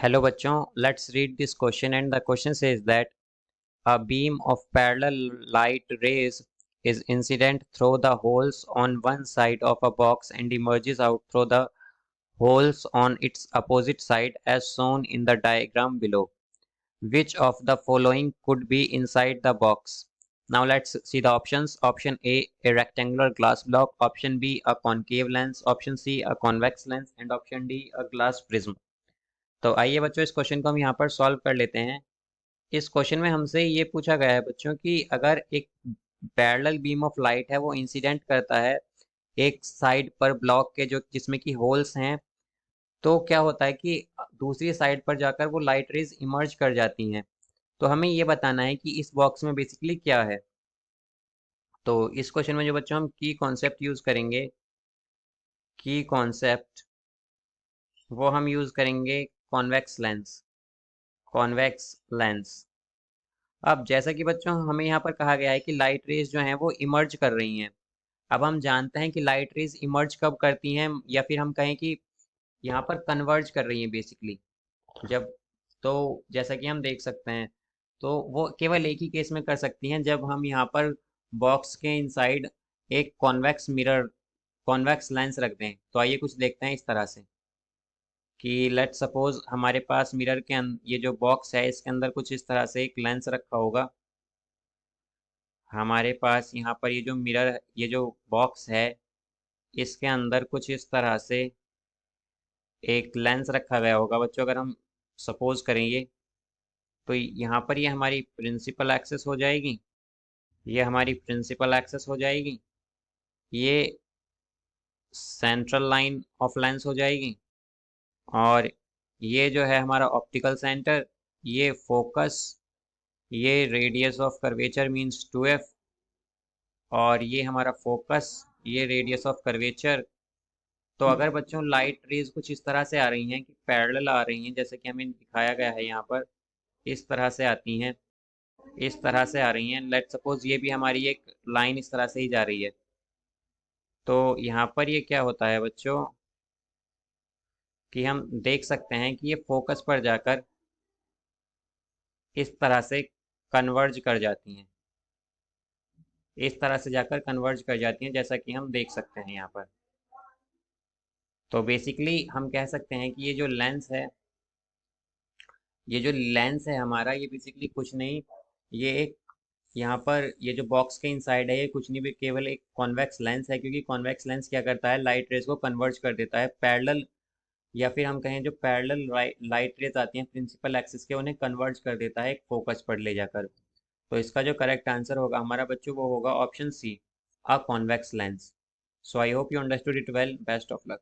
Hello बच्चों, let's read this question and the question says that a beam of parallel light rays is incident through the holes on one side of a box and emerges out through the holes on its opposite side as shown in the diagram below. Which of the following could be inside the box? Now let's see the options. Option A rectangular glass block. Option B, a concave lens. Option C, a convex lens. And option D, a glass prism. तो आइए बच्चों इस question को हम यहाँ पर solve कर लेते हैं। इस क्वेश्चन में हमसे ये पूछा गया है बच्चों कि अगर एक पैरेलल बीम ऑफ लाइट है वो इंसिडेंट करता है एक साइड पर ब्लॉक के जो जिसमें कि होल्स हैं, तो क्या होता है कि दूसरी साइड पर जाकर वो लाइट रेज इमर्ज कर जाती हैं। तो हमें ये बताना है कि इस बॉक्स में बेसिकली क्या है। तो इस क्वेश्चन में जो बच्चों हम की कॉन्सेप्ट यूज करेंगे, की कॉन्सेप्ट वो हम यूज करेंगे कॉन्वेक्स लेंस। Convex lens. अब जैसा कि बच्चों हमें यहाँ पर कहा गया है कि लाइट रेज जो हैं वो इमर्ज कर रही हैं। अब हम जानते हैं कि लाइट रेज इमर्ज कब करती हैं, या फिर हम कहें कि यहाँ पर कन्वर्ज कर रही हैं बेसिकली। जब तो जैसा कि हम देख सकते हैं, तो वो केवल एक ही केस में कर सकती हैं जब हम यहाँ पर बॉक्स के इनसाइड एक कॉन्वेक्स मिरर, कॉन्वेक्स लेंस रख दें। तो आइए कुछ देखते हैं इस तरह से कि लेट सपोज हमारे पास मिरर के ये जो बॉक्स है इसके अंदर कुछ इस तरह से एक लेंस रखा होगा। हमारे पास यहाँ पर ये जो मिरर, ये जो बॉक्स है, इसके अंदर कुछ इस तरह से एक लेंस रखा गया होगा बच्चों। अगर हम सपोज करेंगे तो यहाँ पर ये हमारी प्रिंसिपल एक्सेस हो जाएगी, ये हमारी प्रिंसिपल एक्सेस हो जाएगी, ये सेंट्रल लाइन ऑफ लेंस हो जाएगी, और ये जो है हमारा ऑप्टिकल सेंटर, ये फोकस, ये radius of curvature means 2f, और ये हमारा फोकस, ये रेडियस ऑफ कर्वेचर। तो अगर बच्चों लाइट रेज कुछ इस तरह से आ रही हैं कि पैरेलल आ रही हैं, जैसे कि हमें दिखाया गया है यहाँ पर, इस तरह से आती हैं, इस तरह से आ रही हैं। लेट सपोज ये भी हमारी एक लाइन इस तरह से ही जा रही है। तो यहाँ पर ये क्या होता है बच्चों कि हम देख सकते हैं कि ये फोकस पर जाकर इस तरह से कन्वर्ज कर जाती हैं, इस तरह से जाकर कन्वर्ज कर जाती हैं, जैसा कि हम देख सकते हैं यहाँ पर। तो बेसिकली हम कह सकते हैं कि ये जो लेंस है, ये जो लेंस है हमारा, ये बेसिकली कुछ नहीं, ये एक यहाँ पर ये जो बॉक्स के इनसाइड है ये कुछ नहीं भी केवल एक कॉन्वेक्स लेंस है, क्योंकि कॉन्वेक्स लेंस क्या करता है, लाइट रेज को कन्वर्ज कर देता है पैरेलल, या फिर हम कहें जो पैरेलल लाइट रेज आती हैं प्रिंसिपल एक्सिस के, उन्हें कन्वर्ज कर देता है एक फोकस पर ले जाकर। तो इसका जो करेक्ट आंसर होगा हमारा बच्चों वो होगा option C, a convex lens. So I hope you understood it well. Best of luck.